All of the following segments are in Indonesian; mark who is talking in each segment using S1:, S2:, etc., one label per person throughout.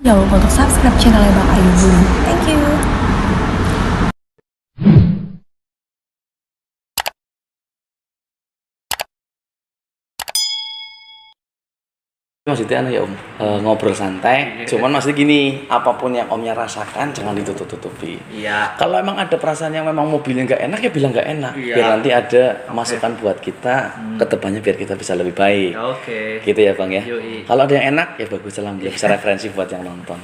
S1: Jangan lupa untuk subscribe channelnya Bang Ayu Bun. Thank you.
S2: Maksudnya ya Om, ngobrol santai, cuman maksudnya gini, apapun yang Omnya rasakan jangan ditutup-tutupi.
S3: Iya.
S2: Kalau emang ada perasaan yang memang mobilnya nggak enak ya bilang nggak enak,
S3: Iya.
S2: biar nanti ada masukan buat kita ke depannya biar kita bisa lebih baik.
S3: Oke.
S2: Gitu ya Bang ya.
S3: Yoi.
S2: Kalau ada yang enak ya bagus, salam biar bisa referensi buat yang nonton.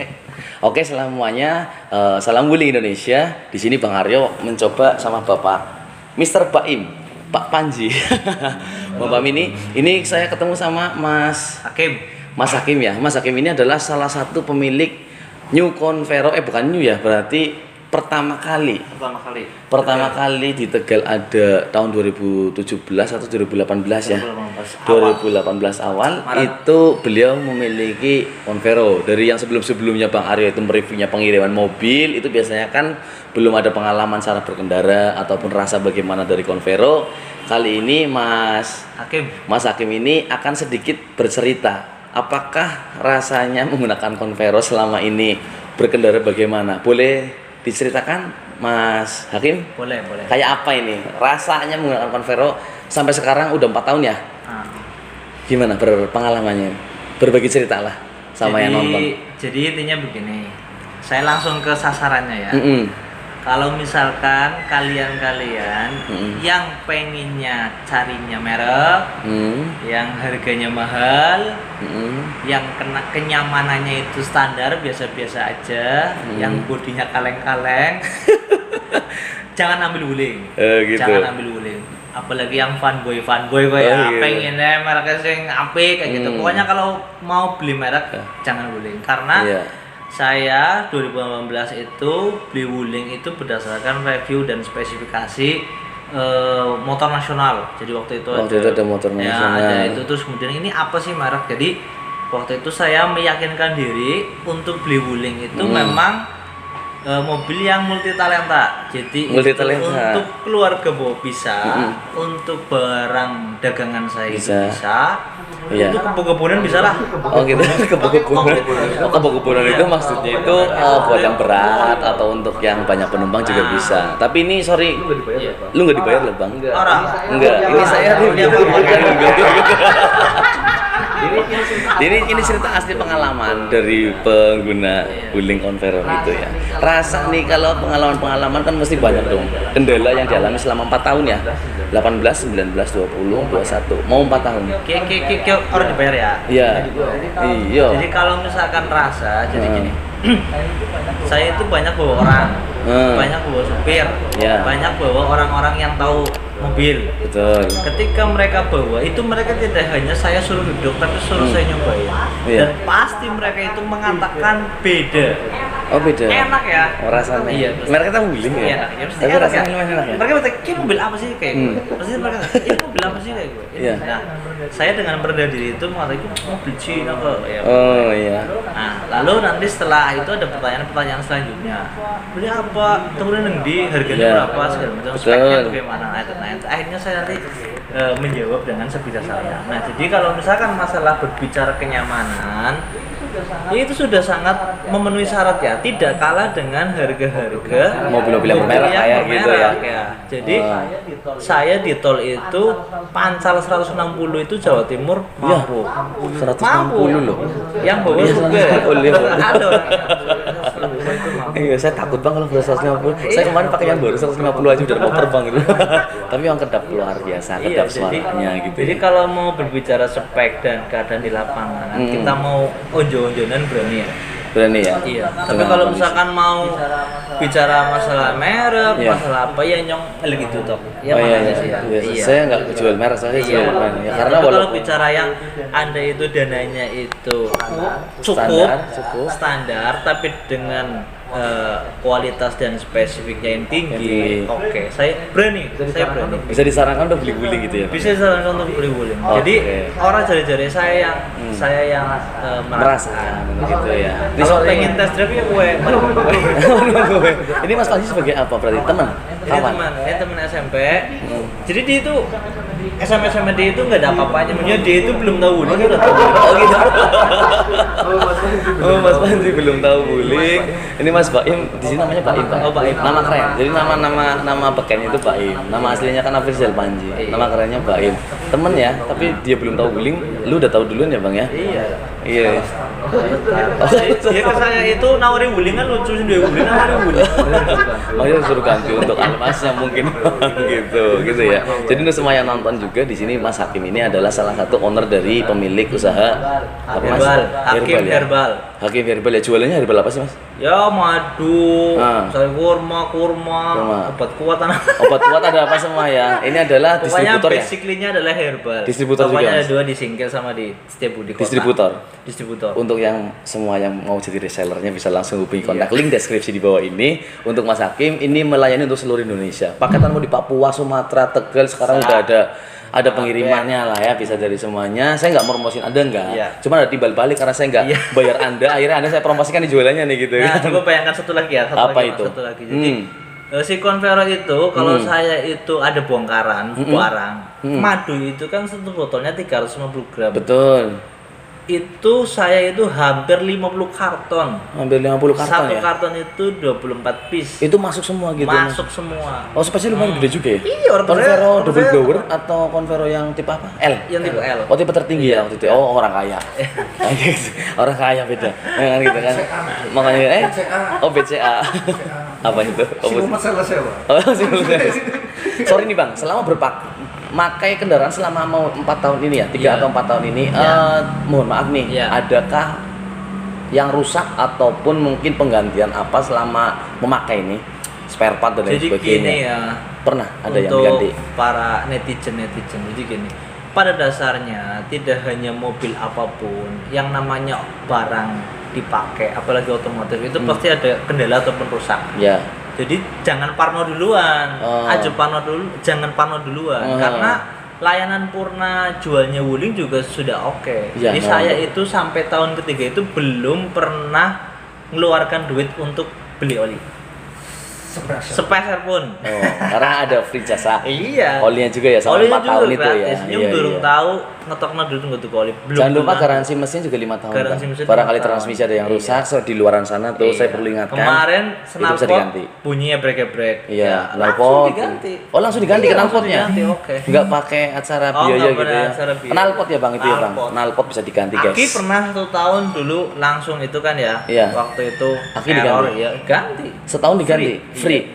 S2: Oke semuanya, salam Wuling Indonesia. Di sini Bang Aryo mencoba sama Bapak Mr. Baim, Pak Panji. Bapak ini saya ketemu sama Mas Hakim ya. Mas Hakim ini adalah salah satu pemilik New Convero, bukan new ya, berarti pertama kali di Tegal ada tahun 2017 atau 2018 ya. 2018 awal itu beliau memiliki Convero. Dari yang sebelumnya Bang Aryo itu mereviewnya pengiriman mobil, itu biasanya kan belum ada pengalaman cara berkendara ataupun rasa bagaimana dari Convero. Kali ini Mas Hakim ini akan sedikit bercerita apakah rasanya menggunakan Convero selama ini berkendara bagaimana. Boleh diceritakan Mas Hakim?
S3: Boleh.
S2: Kayak apa ini rasanya menggunakan Convero sampai sekarang udah 4 tahun ya? Gimana pengalamannya? Berbagi cerita lah sama yang nonton.
S3: Jadi intinya begini, saya langsung ke sasarannya ya. Kalau misalkan kalian yang pengennya carinya merek, yang harganya mahal, yang kenyamanannya itu standar biasa-biasa aja, yang bodinya kaleng-kaleng, jangan ambil Wuling.
S2: Gitu.
S3: Jangan ambil Wuling. Apalagi yang fanboy kayak pengennya mereknya sing apik kayak gitu. Pokoknya kalau mau beli merek jangan Wuling karena saya 2018 itu beli Wuling itu berdasarkan review dan spesifikasi motor nasional. Jadi waktu itu
S2: ada motor nasional.
S3: Ada itu, terus kemudian ini apa sih merek. Jadi waktu itu saya meyakinkan diri untuk beli Wuling itu memang mobil yang multi talenta. Jadi untuk keluarga bawa bisa, untuk barang dagangan saya bisa. Untuk kebun-kebunan bisa lah.
S2: Oh gitu, kebun-kebunan itu maksudnya itu buat yang berat atau untuk yang banyak penumpang juga bisa. Tapi ini sorry, lu nggak dibayar loh Bang? Enggak. Ini saya ini cerita asli pengalaman dari pengguna Wuling Convero itu ya. Rasa nih kalau pengalaman kan mesti banyak dong. Kendala yang dialami selama 4 tahun ya. 18, 19, 20, 21. Mau 4 tahun.
S3: Orang dibayar ya?
S2: Iya.
S3: Jadi kalau misalkan rasa jadi gini. Saya itu banyak bawa orang, banyak bawa supir, banyak bawa orang-orang yang tahu mobil.
S2: Betul.
S3: Ketika mereka bawa itu mereka tidak hanya saya suruh duduk tapi suruh saya nyobain. Dan pasti mereka itu mengatakan beda.
S2: Oh beda.
S3: Enak ya.
S2: Rasanya. Iya. Mereka tahu Wuling ya.
S3: Iya.
S2: Tapi rasanya enak ya.
S3: Mereka bertanya, "Ini mobil apa sih kayak gue?" Pasti mereka, "Ini mobil apa sih kayak gue?"
S2: Iya.
S3: Nah, saya dengan merendah diri itu mengatakan mobil Cina kok. Ya.
S2: Oh iya.
S3: Nah, lalu nanti setelah itu ada pertanyaan selanjutnya. Beli apa? Kemudian di harganya berapa segala macam, speknya bagaimana? Nah, akhirnya saya nanti menjawab dengan sebisa saya. Nah, jadi kalau misalkan masalah berbicara kenyamanan, itu sudah sangat memenuhi syarat ya, tidak kalah dengan harga-harga
S2: mobil-mobil yang bermerek kayak gitu ya.
S3: Jadi saya di tol itu pancal 160 itu Jawa Timur mampu.
S2: 160 loh.
S3: Yang bawa supir ada orang.
S2: Iya, saya takut Bang kalau berat 150. Saya kemarin pakai yang baru 150 aja udah mau terbang gitu. Tapi yang kedap luar biasa, kedap suaranya gitu.
S3: Jadi kalau mau berbicara spek dan keadaan di lapangan, kita mau onjo-onjonan berani ya. Iya. Tapi kalau misalkan mau bicara masalah merek, masalah apa ya nyong gitu toh. Ya makanya sih ya.
S2: Iya. Saya nggak jual merek, saya jual brand ya. Karena
S3: kalau bicara yang Anda itu dananya itu cukup standar tapi dengan kualitas dan spesifiknya yang tinggi, oke, saya berani.
S2: Bisa disarankan untuk beli Wuling gitu ya?
S3: Bisa disarankan untuk beli Wuling. Jadi orang jari-jari saya yang merasakan
S2: gitu ya.
S3: Kalau pengen test drive ya gue.
S2: Ini Mas Panji sebagai apa berarti? Teman? Kawan.
S3: Ini teman SMP. Jadi dia itu SMP dia itu nggak ada apa-apanya. Maksudnya dia itu belum tahu wuling, dia udah tahu.
S2: Oh gitu. Oh Mas Panji belum tahu bullying. Ini Mas Baim di sini namanya Baim Pak.
S3: Oh, Baim.
S2: Nama keren. Jadi nama bekennya itu Baim. Nama aslinya kan Afrizal Panji. Nama kerennya Baim. Temen ya, tapi dia belum tahu bullying. Lu udah tahu duluan ya Bang ya?
S3: Iya.
S2: Iya.
S3: Dia ke saya itu nawarin wuling kan lucu sih, dia wuling nawarin wuling.
S2: Makanya suruh ganti untuk almasnya mungkin gitu ya. Jadi untuk semua yang nonton juga di sini Mas Hakim ini adalah salah satu owner dari pemilik usaha apa Mas?
S3: Hakim
S2: ya?
S3: Herbal.
S2: Hakim Herbal ya, jualannya herbal apa sih Mas?
S3: Ya madu,
S2: Ah.
S3: kurma,
S2: Kurma.
S3: obat kuat anak.
S2: Obat kuat ada apa semua ya? Ini adalah
S3: Pokoknya
S2: distributor ya?
S3: basically-nya adalah herbal.
S2: Distributor juga,
S3: Pokoknya ada
S2: Mas?
S3: dua di Singkil sama di Setiabudi Kota. Distributor.
S2: Untuk yang semua yang mau jadi resellernya bisa langsung hubungi kontak link deskripsi di bawah ini. Untuk Mas Hakim ini melayani untuk seluruh Indonesia. Paketan mau di Papua, Sumatera, Tegal sekarang udah ada pengirimannya lah ya, bisa dari semuanya. Saya nggak promosiin Anda nggak,
S3: Iya.
S2: cuma ada timbal balik karena saya nggak bayar Anda. Akhirnya Anda saya promosikan di jualannya nih gitu.
S3: Nah, coba bayangkan satu lagi ya.
S2: Apa itu?
S3: Satu lagi. Jadi si Convero itu kalau saya itu ada bongkaran barang, madu itu kan satu botolnya 350 gram.
S2: Betul.
S3: Itu saya itu hampir 50 karton.
S2: Hampir 50 karton
S3: Satu
S2: ya.
S3: karton itu 24 piece.
S2: Itu masuk semua gitu.
S3: Masuk semua.
S2: Oh, spesial lumayan gede juga ya?
S3: Iya, orang
S2: Convero
S3: saya-
S2: double blower atau Convero yang tipe apa? L?
S3: Yang tipe L.
S2: Oh, tipe tertinggi ya waktu itu. Oh, orang kaya. Orang kaya beda. Ya kan gitu kan. Makanya oh BCA. Apa itu? Oh,
S4: masalah sewa.
S2: Oh, sorry nih Bang, selama makai kendaraan selama mau 4 tahun ini ya, 3 atau 4 tahun ini, mohon maaf nih, adakah yang rusak ataupun mungkin penggantian apa selama memakai ini? Spare part dan lain
S3: Jadi
S2: sebagainya.
S3: gini ya.
S2: Pernah ada yang
S3: untuk
S2: diganti?
S3: para netizen. Jadi gini, pada dasarnya tidak hanya mobil apapun yang namanya barang dipakai, apalagi otomotif itu pasti ada kendala ataupun rusak.
S2: Ya.
S3: Jadi jangan parno duluan, jangan parno duluan, karena layanan Purna jualnya wuling juga sudah oke.
S2: Ya,
S3: Jadi saya itu sampai tahun ketiga itu belum pernah mengeluarkan duit untuk beli oli. Sepeser pun.
S2: Oh, karena ada free jasa.
S3: Iya.
S2: Olinya juga ya sama
S3: Olinya
S2: 4 tahun
S3: juga
S2: itu ya.
S3: gratis. Nyum durung tahu ngetokna dulu nggak tuh oli.
S2: Jangan lupa garansi mesin juga 5 tahun.
S3: Garansi mesin
S2: Barangkali
S3: 5 tahun.
S2: transmisi ada yang rusak, so di luaran sana tuh saya perlu ingatkan.
S3: Kemarin
S2: itu bisa
S3: snapshot
S2: diganti.
S3: bunyinya break.
S2: Iya,
S3: langsung
S2: knalpot.
S3: diganti.
S2: Oh, langsung diganti
S3: Iya,
S2: knalpotnya.
S3: langsung diganti, oke.
S2: Enggak pakai acara
S3: Oh,
S2: biaya
S3: nggak
S2: gitu
S3: pakai
S2: ya.
S3: acara biaya.
S2: Knalpot ya Bang itu ya Bang.
S3: Knalpot.
S2: Knalpot bisa diganti, guys.
S3: Aki pernah 1 tahun dulu langsung itu kan ya.
S2: Iya.
S3: Waktu itu
S2: Aki
S3: error
S2: diganti?
S3: ya, ganti.
S2: Setahun diganti, free.
S3: Iya.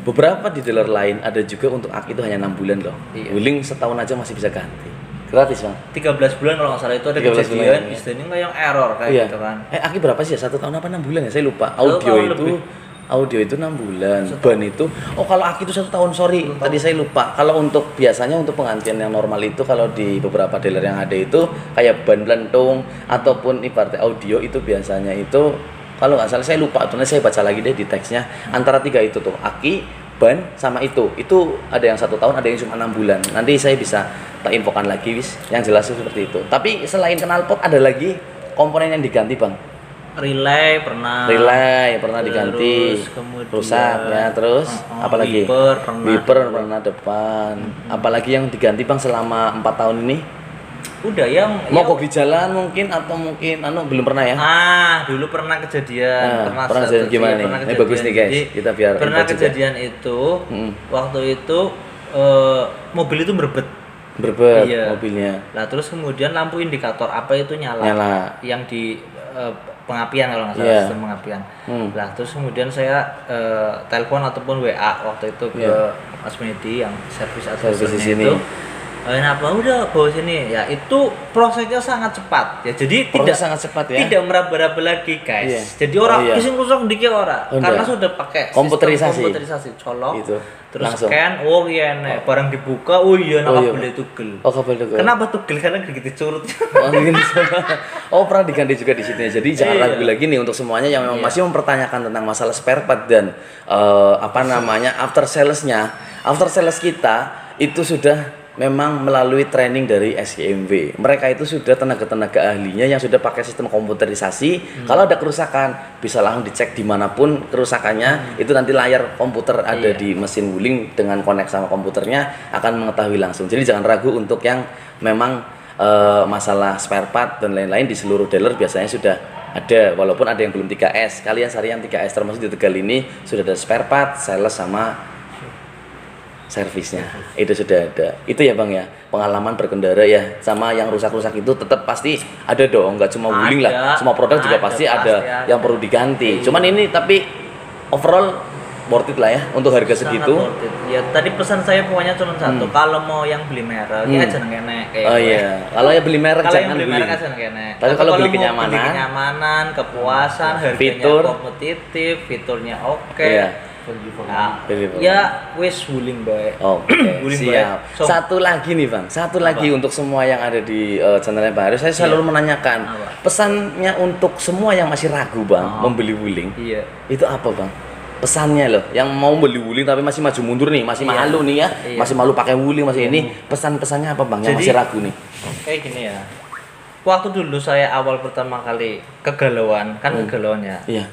S2: Beberapa di dealer lain ada juga untuk aki itu hanya 6 bulan loh.
S3: Iya.
S2: Wuling setahun aja masih bisa ganti. Gratis Bang.
S3: 13 bulan kalau nggak salah itu ada
S2: 13
S3: kejadian
S2: bulan, ya.
S3: istilahnya nggak yang error kayak
S2: Iya.
S3: gitu kan.
S2: Aki berapa sih ya? 1 tahun apa 6 bulan ya? Saya lupa.
S3: 1 tahun
S2: Audio itu 6 bulan. Ban itu kalau aki itu 1 tahun, sorry. Tadi saya lupa. Kalau untuk biasanya untuk penggantian yang normal itu kalau di beberapa dealer yang ada itu kayak ban pelentung ataupun ibaratnya audio itu biasanya itu kalau nggak salah saya lupa, tuh saya baca lagi deh di teksnya antara 3 itu tuh aki, ban sama itu ada yang 1 tahun, ada yang cuma 6 bulan. Nanti saya bisa tak infokan lagi wis. Yang jelas itu seperti itu. Tapi selain knalpot ada lagi komponen yang diganti Bang.
S3: Relay pernah
S2: diganti,
S3: Terus kemudian
S2: rusak ya, terus apalagi wiper pernah depan. Apalagi yang diganti Bang selama 4 tahun ini?
S3: udah yang
S2: Mogok di jalan mungkin atau mungkin belum pernah ya?
S3: dulu pernah kejadian
S2: Pernah kejadian gimana nih? Ini bagus nih guys,
S3: Jadi,
S2: kita biar
S3: pernah
S2: info juga.
S3: kejadian itu waktu itu mobil itu berbet. Iya.
S2: Mobilnya.
S3: Nah terus kemudian lampu indikator apa itu nyala. Yang di pengapian kalau nggak salah,
S2: Iya.
S3: sistem pengapian. Nah terus kemudian saya telepon ataupun WA waktu itu ke Mas Medi yang servis
S2: di
S3: advisornya
S2: sini.
S3: itu. Kenapa udah bawa sini ya, itu prosesnya sangat cepat ya, jadi
S2: Proses sangat cepat ya.
S3: tidak meraba-raba lagi guys.
S2: Iya.
S3: Jadi orang
S2: Oh, iya.
S3: kisah rusuk dikit orang karena
S2: enggak.
S3: sudah pakai
S2: Komputerisasi.
S3: sistem komputerisasi colok
S2: Gitu.
S3: terus
S2: Langsung.
S3: scan, oh iya nih barang dibuka, oh iya
S2: Oh, iya,
S3: beli tugel.
S2: Oh, kabel tugel.
S3: Kenapa tugel? Karena gitu curut.
S2: Oh, gini. Oh, pernah diganti juga di sini. Jadi jangan
S3: Iya.
S2: ragu lagi nih untuk semuanya yang memang masih mempertanyakan tentang masalah spare part dan after salesnya. After sales kita itu sudah memang melalui training dari SIMW. Mereka itu sudah tenaga-tenaga ahlinya yang sudah pakai sistem komputerisasi. Kalau ada kerusakan bisa langsung dicek dimanapun kerusakannya. Itu nanti layar komputer ada di mesin wuling dengan connect sama komputernya akan mengetahui langsung. Jadi jangan ragu untuk yang memang masalah spare part dan lain-lain di seluruh dealer biasanya sudah ada, walaupun ada yang belum 3S. Kalian cari yang 3S termasuk di Tegal ini sudah ada spare part, sales sama servisnya itu sudah ada. Itu ya Bang ya, pengalaman berkendara ya, sama yang rusak-rusak itu tetap pasti ada dong, nggak cuma wuling lah, semua produk juga pasti ada yang perlu diganti. Cuman ini tapi overall worth it lah ya untuk harga segitu.
S3: Ya tadi pesan saya pokoknya cuma satu, kalau mau yang beli merek ya jangan kene kayak
S2: oh iya, kalau ya beli merek jangan
S3: beli
S2: beli.
S3: merek jangan kene.
S2: Tapi kalau beli
S3: kenyamanan,
S2: kenyamanan,
S3: kepuasan, harganya
S2: fitur
S3: kompetitif, fiturnya oke.
S2: Iya.
S3: Nah, ya wis wuling bae.
S2: Oke,
S3: Wuling
S2: siap.
S3: bae. So,
S2: Satu lagi nih Bang, satu lagi untuk semua yang ada di channelnya Bang Hario, saya selalu menanyakan pesannya untuk semua yang masih ragu Bang membeli wuling.
S3: Iya.
S2: Itu apa Bang? Pesannya loh, yang mau beli wuling tapi masih maju mundur nih, masih malu nih ya, masih malu pakai wuling masih ini. Pesan-pesannya apa Bang yang masih ragu nih?
S3: Kayak gini ya. Waktu dulu saya awal pertama kali kegalauan, kegalauannya.
S2: Iya.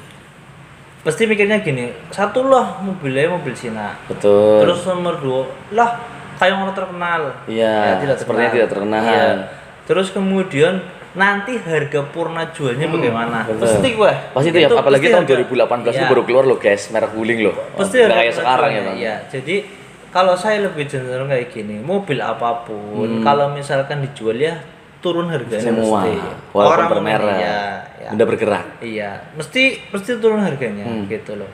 S3: Pasti mikirnya gini, satu lah mobilnya mobil Cina.
S2: Betul.
S3: Terus nomor dua, lah kayak orang terkenal.
S2: Iya. Sepertinya tidak terkenal.
S3: Iya. Terus kemudian nanti harga purna jualnya bagaimana? Pasti gue.
S2: Pasti itu ya, apalagi tahun 2018 itu baru keluar loh guys, merek wuling loh.
S3: Pasti
S2: nggak kayak sekarang ya Bang.
S3: Iya. Jadi kalau saya lebih cenderung kayak gini, mobil apapun kalau misalkan dijual ya turun harganya
S2: semua
S3: mesti.
S2: walaupun bermerek
S3: ya.
S2: udah bergerak.
S3: Iya, mesti turun harganya gitu loh.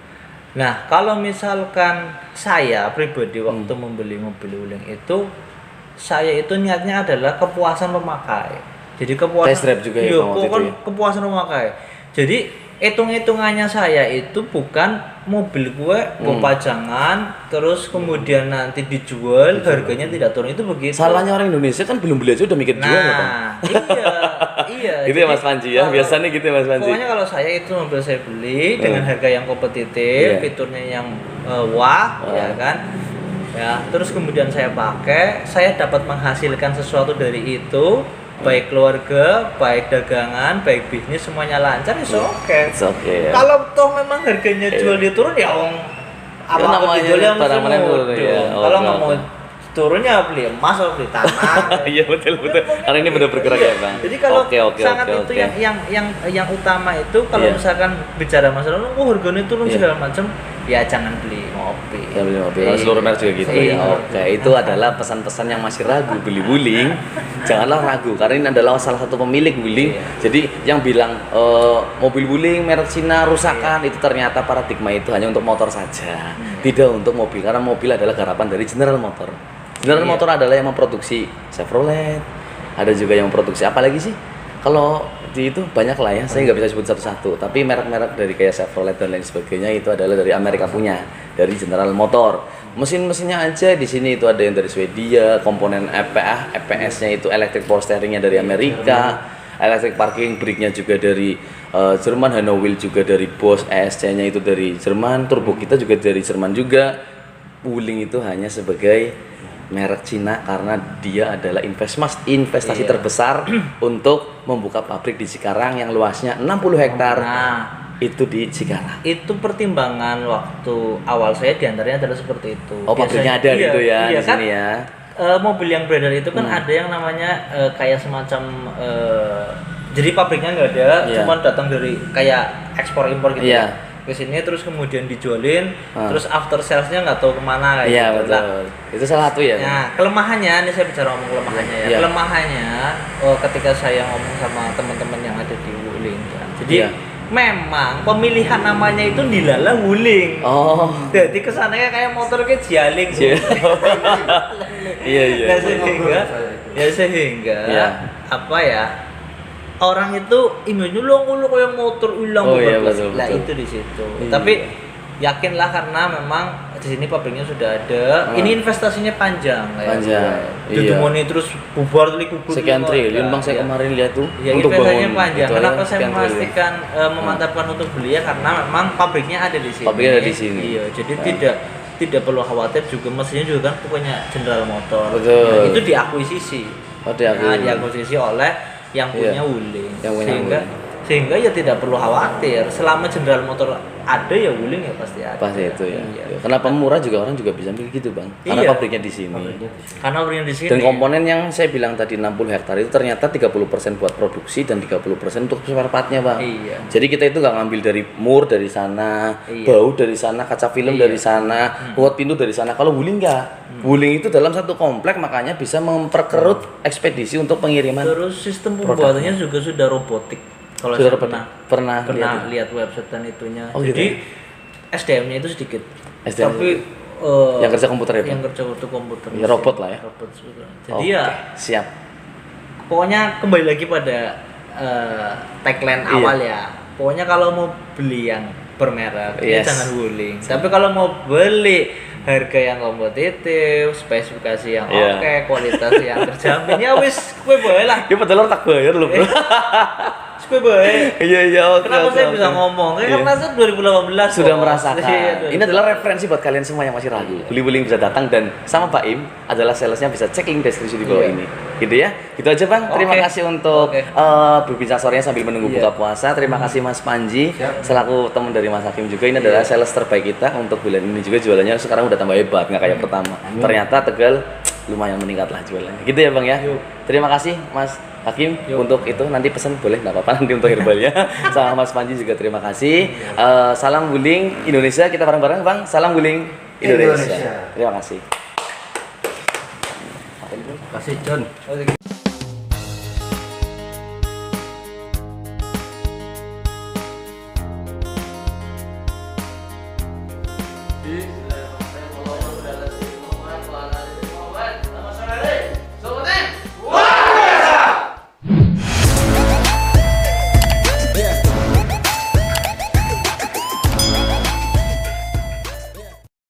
S3: Nah, kalau misalkan saya pribadi waktu membeli mobil wuling itu, saya itu niatnya adalah kepuasan pemakai. Jadi kepuasan
S2: test drive juga ya Bang, waktu itu ya?
S3: kepuasan pemakai. Jadi hitung-hitungannya saya itu bukan mobil gue pajangan terus kemudian nanti dijual harganya tidak turun, itu begitu.
S2: Salahnya orang Indonesia kan belum beli aja udah mikir jual ya Bang.
S3: Iya.
S2: Gitu ya Mas Panji ya, biasanya gitu ya Mas Panji.
S3: Pokoknya kalau saya itu mobil saya beli dengan harga yang kompetitif, fiturnya yang wah, ya kan. Ya, terus kemudian saya pakai, saya dapat menghasilkan sesuatu dari itu, baik keluarga, baik dagangan, baik bisnis semuanya lancar, oke.
S2: Ya.
S3: Kalau toh memang harganya jual dia turun ya apa
S2: namanya
S3: jualnya mesti
S2: barang-barang turun,
S3: turun.
S2: ya.
S3: Kalau nggak mau turunnya beli emas atau beli tanah.
S2: Iya betul. Karena ini benar bergerak ya Bang.
S3: Jadi kalau
S2: Oke,
S3: sangat itu yang utama itu kalau misalkan bicara masalah harganya turun segala macam, ya jangan beli mobil.
S2: Ya beli mobil. Kalau seluruh merek juga gitu ya. Oke, itu adalah pesan-pesan yang masih ragu beli wuling. Janganlah ragu karena ini adalah salah satu pemilik wuling. Jadi yang bilang mobil wuling merek Cina rusakan itu ternyata paradigma itu hanya untuk motor saja. Tidak untuk mobil, karena mobil adalah garapan dari General Motor. General Motor adalah yang memproduksi Chevrolet, ada juga yang memproduksi apa lagi sih? Kalau di itu banyak lah ya, saya nggak bisa sebut satu-satu. Tapi merek-merek dari kayak Chevrolet dan lain sebagainya itu adalah dari Amerika punya, dari General Motor. Mesin-mesinnya aja di sini itu ada yang dari Swedia, komponen EPS-nya itu electric power steering-nya dari Amerika, electric parking brake-nya juga dari Jerman, Hano Wheel juga dari Bosch, ESC-nya itu dari Jerman, turbo kita juga dari Jerman juga. Wuling itu hanya sebagai merek Cina karena dia adalah investasi terbesar untuk membuka pabrik di Cikarang yang luasnya 60 hektar. Itu di Cikarang.
S3: Itu pertimbangan waktu awal saya diantaranya adalah seperti itu.
S2: Oh, pabriknya ada gitu ya di sini ya.
S3: Mobil yang beredar itu kan ada yang namanya kayak semacam jadi pabriknya nggak ada, cuma datang dari kayak ekspor impor gitu ya. Ke sini terus kemudian dijualin, terus after salesnya nggak tahu kemana kayak gitu.
S2: Betul. Itu salah satu ya.
S3: Nah, kelemahannya, ini saya bicara ngomong kelemahannya ya. Kelemahannya ketika saya ngomong sama teman-teman yang ada di Wuling ya. Jadi memang pemilihan namanya itu dilala Wuling. Jadi kesannya kayak motor kayak Jialing. Iya. Sehingga apa ya? Orang itu image lu kayak motor ulang
S2: betul.
S3: Lah itu di situ. Tapi yakinlah karena memang di sini pabriknya sudah ada. Ini investasinya panjang. Dudumoni terus bubar tuh kubur.
S2: Sekian triliun Bang, saya kemarin lihat tuh
S3: untuk investasinya panjang. Kenapa saya memastikan memantapkan untuk beli ya karena memang pabriknya ada di sini.
S2: Pabriknya ada di sini.
S3: Iya, jadi tidak tidak perlu khawatir juga, mesinnya juga kan pokoknya General Motor.
S2: Betul.
S3: Ya, itu diakuisisi.
S2: Oh, diakuisisi.
S3: Diakuisisi oleh yang punya
S2: Iya.
S3: Wuling.
S2: Yang punya
S3: Sehingga ya tidak perlu khawatir, selama General Motor ada ya Wuling ya pasti ada.
S2: Pasti itu ya.
S3: Iya.
S2: Kenapa murah juga orang juga bisa mikir gitu, Bang. Karena
S3: Iya.
S2: pabriknya di sini.
S3: Karena berinya di sini.
S2: Dan komponen yang saya bilang tadi 60 hektar itu ternyata 30% buat produksi dan 30% untuk spare part-nya, Bang.
S3: Iya.
S2: Jadi kita itu nggak ngambil dari mur dari sana,
S3: Iya.
S2: bau dari sana, kaca film
S3: Iya.
S2: dari sana, kuat pintu dari sana. Kalau Wuling nggak. Wuling itu dalam satu komplek makanya bisa memperkerut ekspedisi untuk pengiriman.
S3: Terus sistem pembuatannya juga sudah robotik. Kalau
S2: Sudah
S3: saya
S2: robotik? Pernah
S3: lihat website dan itunya.
S2: Oh, gitu
S3: Jadi SDM-nya itu sedikit.
S2: SDM
S3: Tapi
S2: yang kerja komputer ya, Bang?
S3: yang kerja untuk komputer.
S2: Ya, robot lah ya.
S3: Robot juga. Jadi
S2: Oke,
S3: ya
S2: siap.
S3: pokoknya kembali lagi pada tagline
S2: Iya.
S3: awal ya. Pokoknya kalau mau beli yang bermerek ya
S2: Yes.
S3: jangan Wuling. Tapi kalau mau beli harga yang kompetitif, spesifikasi yang
S2: Iya.
S3: oke, kualitas yang terjamin ya wis kowe bae lah.
S2: Ya padahal tak bayar loh, Bro.
S3: Kowe bae.
S2: Iya, iya, oke.
S3: Kenapa
S2: oke,
S3: saya
S2: oke.
S3: bisa ngomong?
S2: Iya.
S3: Karena saya 2018
S2: Sudah
S3: Bos.
S2: merasakan.
S3: Iya,
S2: Ini adalah referensi buat kalian semua yang masih ragu. Beli-beli bisa datang dan sama Pak Im adalah salesnya, bisa cek link deskripsi di bawah
S3: Iya.
S2: ini. Gitu ya. Gitu aja, Bang. Terima
S3: Oke.
S2: kasih untuk
S3: Oke.
S2: berbincang sorenya sambil menunggu
S3: Iya.
S2: buka puasa. Terima kasih Mas Panji
S3: Siap.
S2: selaku teman dari Mas Hakim juga. Ini adalah sales terbaik kita untuk bulan ini juga, jualannya sekarang udah tambah hebat, nggak kayak pertama. Ternyata Tegal lumayan meningkat lah jualannya. Gitu ya, Bang ya.
S3: Yuk.
S2: Terima kasih Mas Hakim
S3: Yuk.
S2: untuk itu, nanti pesan boleh nggak apa-apa nanti untuk herbalnya. Sama Mas Panji juga terima kasih. Salam Wuling Indonesia, kita bareng-bareng, Bang. Salam Wuling Indonesia.
S4: Indonesia.
S2: Terima kasih.
S4: Kasih John.